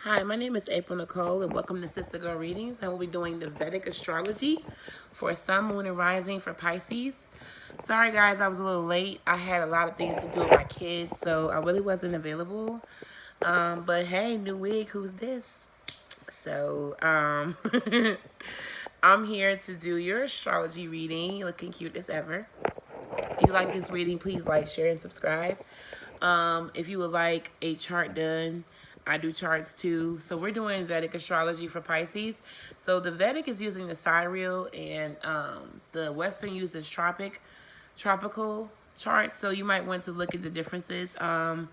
Hi, my name is April Nicole, and welcome to Sister Girl Readings. I will be doing the Vedic astrology for Sun, Moon, and Rising for Pisces. Sorry, guys, I was a little late. I had a lot of things to do with my kids, so I really wasn't available. But hey, new wig, who's this? So, I'm here to do your astrology reading. You're looking cute as ever. If you like this reading, please like, share, and subscribe. If you would like a chart done, I do charts too. So we're doing Vedic astrology for Pisces. So the Vedic is using the sidereal, and the Western uses tropical charts. So you might want to look at the differences. I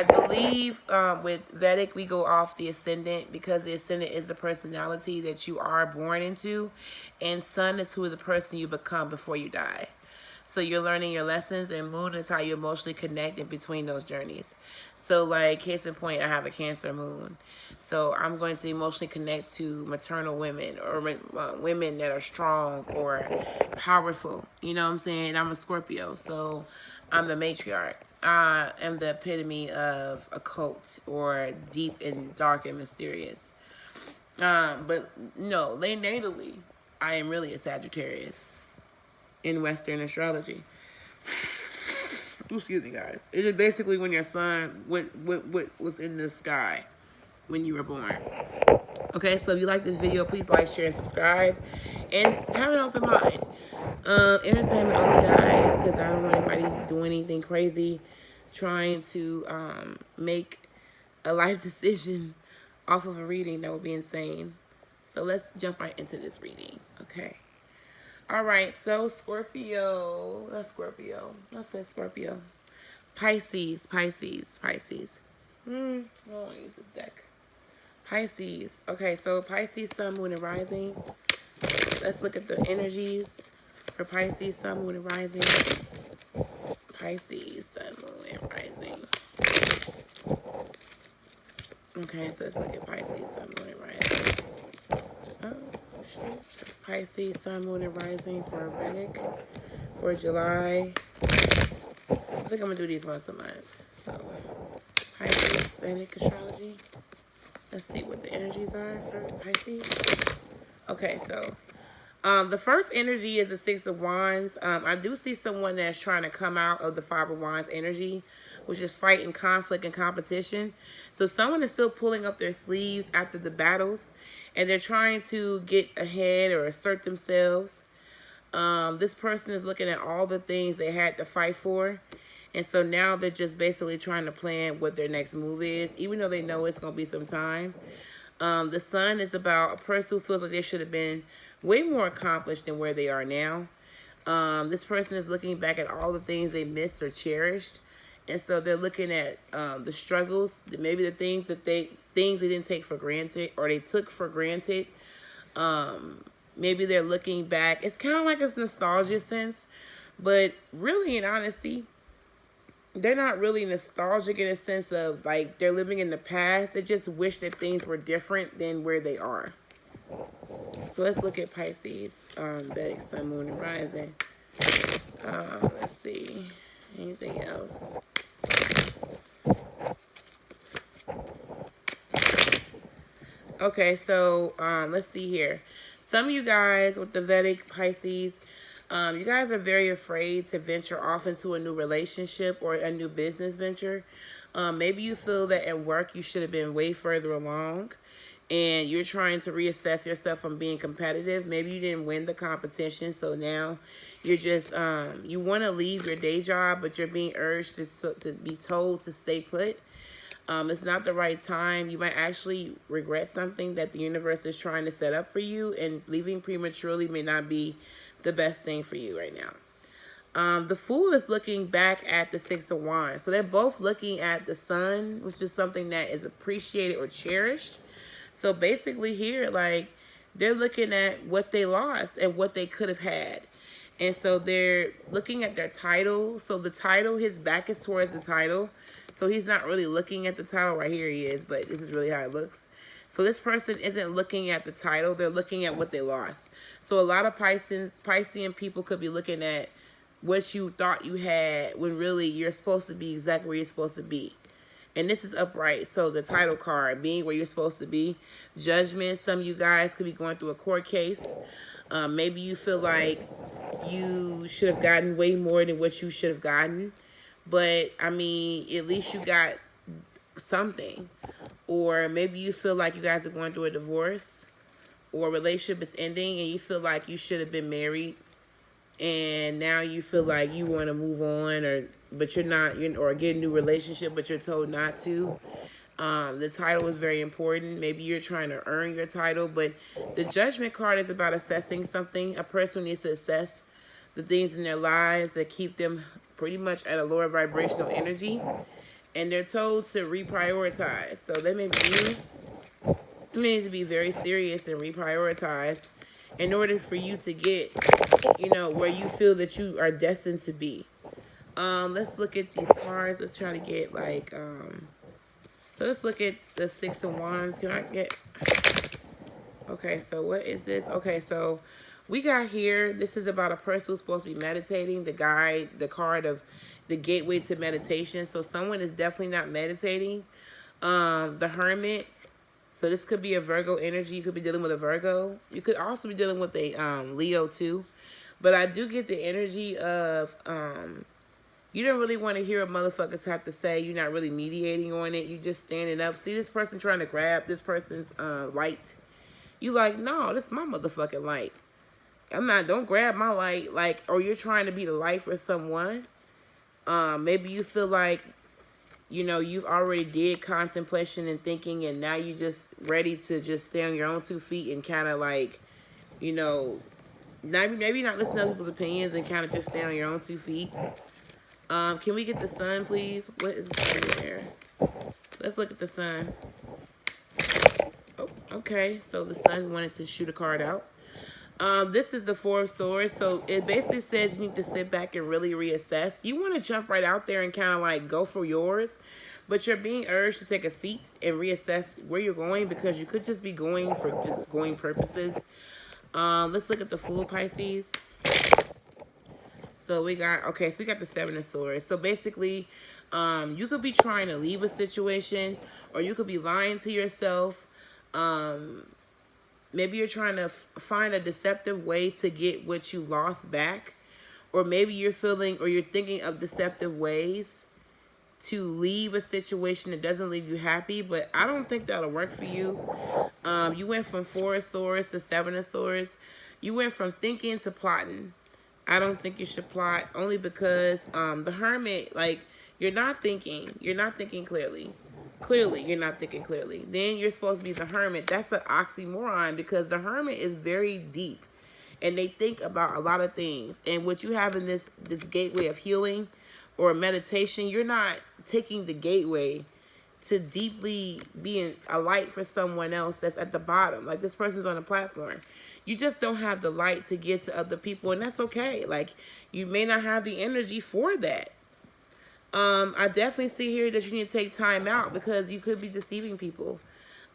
believe with Vedic, we go off the ascendant because the ascendant is the personality that you are born into, and Sun is who the person you become before you die. So you're learning your lessons, and moon is how you emotionally connect in between those journeys. So like, case in point, I have a Cancer moon. So I'm going to emotionally connect to maternal women, or women that are strong or powerful. You know what I'm saying? I'm a Scorpio, so I'm the matriarch. I am the epitome of occult, or deep and dark and mysterious. But no, natally, I am really a Sagittarius in Western astrology. Excuse me, guys. It is basically when your sun, what was in the sky when you were born. Okay, so if you like this video, please like, share, and subscribe, and have an open mind. Entertainment only, guys, because I don't want anybody doing anything crazy, trying to make a life decision off of a reading. That would be insane. So let's jump right into this reading. Okay. All right, so Scorpio. That's Scorpio. Let's say Scorpio. Pisces. I don't want to use this deck. Pisces. Okay, so Pisces, Sun, Moon, and Rising. Let's look at the energies for Pisces, Sun, Moon, and Rising. Pisces, Sun, Moon, and Rising. Okay, so let's look at Pisces, Sun, Moon, and Rising. Oh, shit. Pisces, Sun, Moon, and Rising for Vedic for July. I think I'm going to do these once a month. So, Pisces, Vedic astrology. Let's see what the energies are for Pisces. Okay, so the first energy is the Six of Wands. I do see someone that's trying to come out of the Five of Wands energy, which is fight and conflict and competition. So someone is still pulling up their sleeves after the battles, and they're trying to get ahead or assert themselves. This person is looking at all the things they had to fight for, and so now they're just basically trying to plan what their next move is, even though they know it's going to be some time. The Sun is about a person who feels like they should have been way more accomplished than where they are now. This person is looking back at all the things they missed or cherished, and so they're looking at the struggles, maybe the things they didn't take for granted, or they took for granted. Maybe they're looking back. It's kind of like a nostalgia sense, but really, in honesty, they're not really nostalgic in a sense of like they're living in the past. They just wish that things were different than where they are. So let's look at Pisces, Vedic, Sun, Moon, and Rising. Let's see. Anything else? Okay, so let's see here. Some of you guys with the Vedic Pisces, you guys are very afraid to venture off into a new relationship or a new business venture. Maybe you feel that at work you should have been way further along, and you're trying to reassess yourself from being competitive. Maybe you didn't win the competition, so now you're just, you want to leave your day job, but you're being urged to be told to stay put. It's not the right time. You might actually regret something that the universe is trying to set up for you, and leaving prematurely may not be the best thing for you right now. The Fool is looking back at the Six of Wands. So they're both looking at the Sun, which is something that is appreciated or cherished. So basically here, like, they're looking at what they lost and what they could have had. And so they're looking at their title. So the title, his back is towards the title. So he's not really looking at the title. Right here he is, but this is really how it looks. So this person isn't looking at the title. They're looking at what they lost. So a lot of Piscean people could be looking at what you thought you had when really you're supposed to be exactly where you're supposed to be. And this is upright. So the title card, being where you're supposed to be. Judgment. Some of you guys could be going through a court case. Maybe you feel like you should have gotten way more than what you should have gotten. But, I mean, at least you got something. Or maybe you feel like you guys are going through a divorce, or a relationship is ending and you feel like you should have been married, and now you feel like you want to move on, but you're not, or get a new relationship, but you're told not to. The title is very important. Maybe you're trying to earn your title, but the Judgment card is about assessing something. A person needs to assess the things in their lives that keep them pretty much at a lower vibrational energy, and they're told to reprioritize. So they may be, you need to be very serious and reprioritize in order for you to get, where you feel that you are destined to be. Let's look at these cards. Let's try to get so let's look at the Six of Wands. Can I get, okay, so what is this? Okay, so we got here, this is about a person who's supposed to be meditating. The card of the gateway to meditation. So someone is definitely not meditating. The Hermit. So this could be a Virgo energy. You could be dealing with a Virgo. You could also be dealing with a Leo too. But I do get the energy of you don't really want to hear what motherfuckers have to say. You're not really mediating on it. You just standing up. See this person trying to grab this person's light. You like, no, this is my motherfucking light. Don't grab my light. Like, or you're trying to be the light for someone. Maybe you feel like, you've already did contemplation and thinking, and now you just ready to just stay on your own 2 feet and kind of like, maybe not listen to other people's opinions and kind of just stay on your own 2 feet. Can we get the sun, please? What is the sun in there? Let's look at the sun. Oh, okay. So the sun wanted to shoot a card out. This is the Four of Swords. So it basically says you need to sit back and really reassess. You want to jump right out there and kind of like go for yours, but you're being urged to take a seat and reassess where you're going, because you could just be going for just going purposes. Let's look at the Fool, Pisces. So we got the Seven of Swords. So basically, you could be trying to leave a situation, or you could be lying to yourself. Maybe you're trying to find a deceptive way to get what you lost back. Or maybe you're feeling, or you're thinking of deceptive ways to leave a situation that doesn't leave you happy. But I don't think that'll work for you. You went from Four of Swords to Seven of Swords. You went from thinking to plotting. I don't think you should plot, only because the Hermit, like, you're not thinking clearly. Clearly, you're not thinking clearly. Then you're supposed to be the Hermit. That's an oxymoron, because the Hermit is very deep, and they think about a lot of things. And what you have in this gateway of healing or meditation, you're not taking the gateway to deeply being a light for someone else that's at the bottom. Like, this person's on a platform. You just don't have the light to give to other people, and that's okay. Like, you may not have the energy for that. I definitely see here that you need to take time out, because you could be deceiving people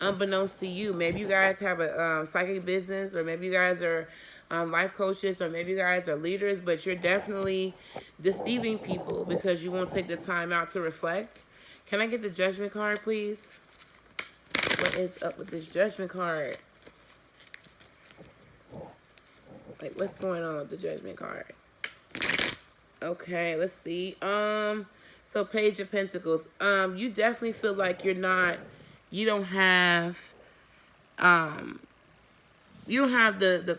unbeknownst to you. Maybe you guys have a psychic business, or maybe you guys are life coaches, or maybe you guys are leaders, but you're definitely deceiving people because you won't take the time out to reflect. Can I get the Judgment card, please? What is up with this Judgment card? Like, what's going on with the Judgment card? Okay, let's see. So Page of Pentacles. You definitely feel like you don't have the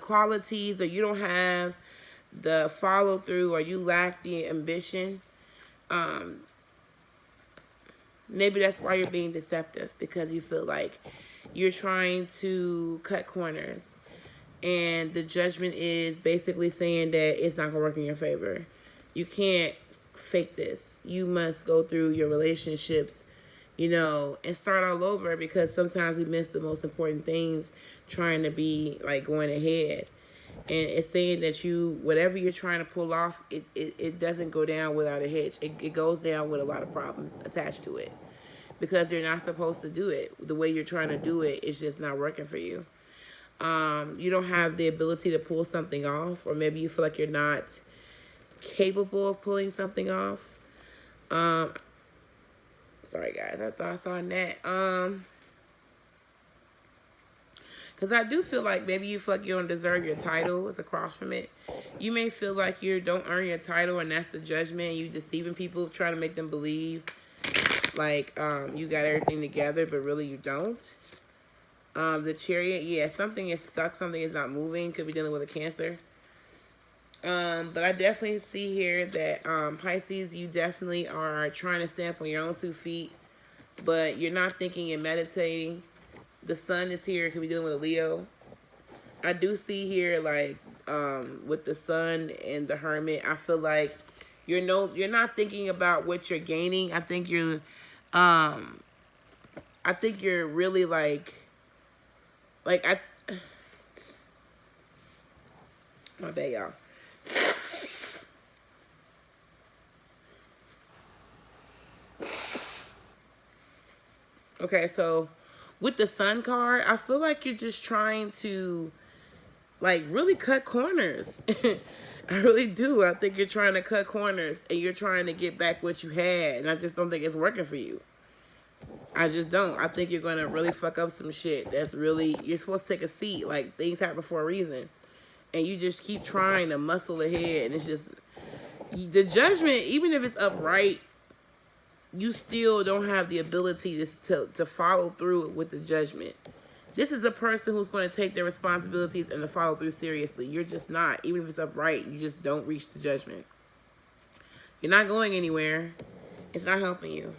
qualities, or you don't have the follow through, or you lack the ambition. Maybe that's why you're being deceptive, because you feel like you're trying to cut corners. And the Judgment is basically saying that it's not going to work in your favor. You can't fake this. You must go through your relationships, and start all over, because sometimes we miss the most important things trying to be like going ahead. And it's saying that whatever you're trying to pull off, it doesn't go down without a hitch. It goes down with a lot of problems attached to it, because you're not supposed to do it. The way you're trying to do it is just not working for you. You don't have the ability to pull something off, or maybe you feel like you're not capable of pulling something off. Sorry, guys. I thought I saw that. Because I do feel like maybe you feel like you don't deserve your title. It's across from it. You may feel like you don't earn your title, and that's the judgment. You deceiving people, trying to make them believe like you got everything together, but really you don't. The Chariot, yeah, something is stuck. Something is not moving. Could be dealing with a Cancer. But I definitely see here that Pisces, you definitely are trying to stand up on your own 2 feet, but you're not thinking and meditating. The sun is here. It could be dealing with a Leo. I do see here, like, with the sun and the Hermit, I feel like you're not thinking about what you're gaining. I think you're really my bad, y'all. Okay, so with the Sun card, I feel like you're just trying to, like, really cut corners. I really do. I think you're trying to cut corners, and you're trying to get back what you had, and I just don't think it's working for you. I just don't. I think you're going to really fuck up some shit that's really, you're supposed to take a seat. Like, things happen for a reason. And you just keep trying to muscle ahead, and it's just, the judgment, even if it's upright, you still don't have the ability to follow through with the judgment. This is a person who's going to take their responsibilities and to follow through seriously. You're just not. Even if it's upright, you just don't reach the judgment. You're not going anywhere. It's not helping you.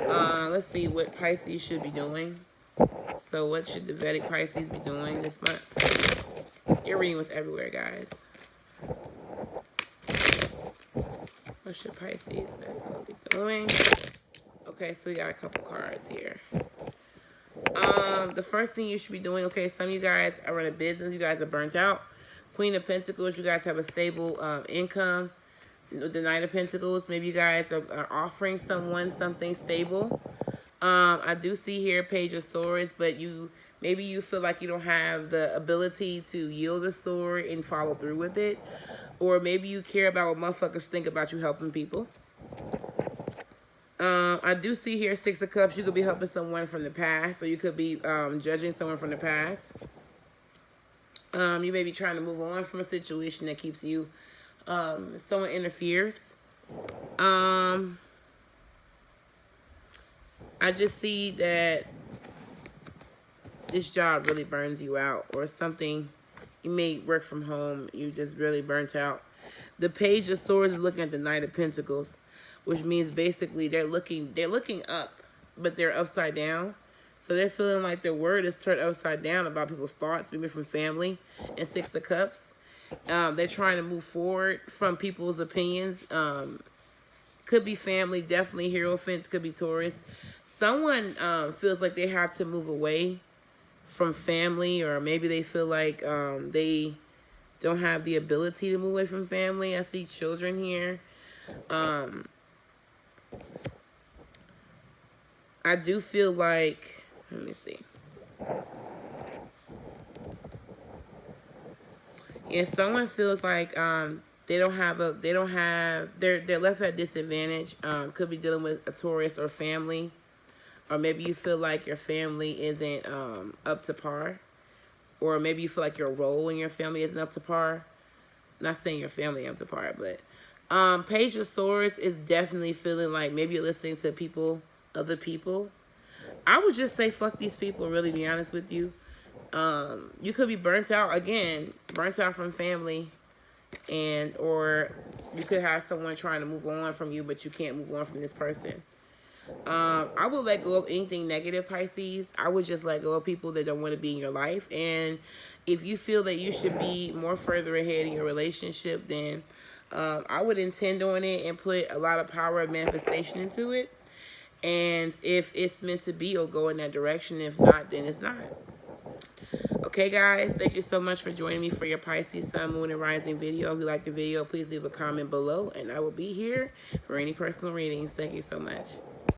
Let's see what Pisces should be doing. So what should the Vedic Pisces be doing this month? Your reading was everywhere, guys. What should Pisces be doing? Okay, so we got a couple cards here. The first thing you should be doing, okay, some of you guys are running a business. You guys are burnt out. Queen of Pentacles, you guys have a stable income. The Knight of Pentacles, maybe you guys are offering someone something stable. I do see here Page of Swords, but maybe you feel like you don't have the ability to yield the sword and follow through with it. Or maybe you care about what motherfuckers think about you helping people. I do see here 6 of Cups. You could be helping someone from the past, or you could be judging someone from the past. You may be trying to move on from a situation that keeps you. Someone interferes. I just see that this job really burns you out, or something. You may work from home. You just really burnt out. The Page of Swords is looking at the Knight of Pentacles, which means basically they're looking up, but they're upside down. So they're feeling like their word is turned upside down about people's thoughts, maybe from family. And 6 of Cups. They're trying to move forward from people's opinions. Could be family, definitely Hierophant, could be Taurus. Someone feels like they have to move away from family, or maybe they feel like they don't have the ability to move away from family. I see children here. I do feel like, let me see. Yeah, someone feels like they're left at disadvantage. Could be dealing with a Taurus or family. Or maybe you feel like your family isn't up to par. Or maybe you feel like your role in your family isn't up to par. Not saying your family up to par, but Page of Swords is definitely feeling like maybe you're listening to other people. I would just say fuck these people, really be honest with you. You could be burnt out from family, or you could have someone trying to move on from you, but you can't move on from this person. I would let go of anything negative, Pisces. I would just let go of people that don't want to be in your life. And if you feel that you should be more further ahead in your relationship, then I would intend on it and put a lot of power of manifestation into it. And if it's meant to be, you'll go in that direction. If not, then it's not. Okay, guys, thank you so much for joining me for your Pisces Sun, Moon, and Rising video. If you like the video, please leave a comment below, and I will be here for any personal readings. Thank you so much.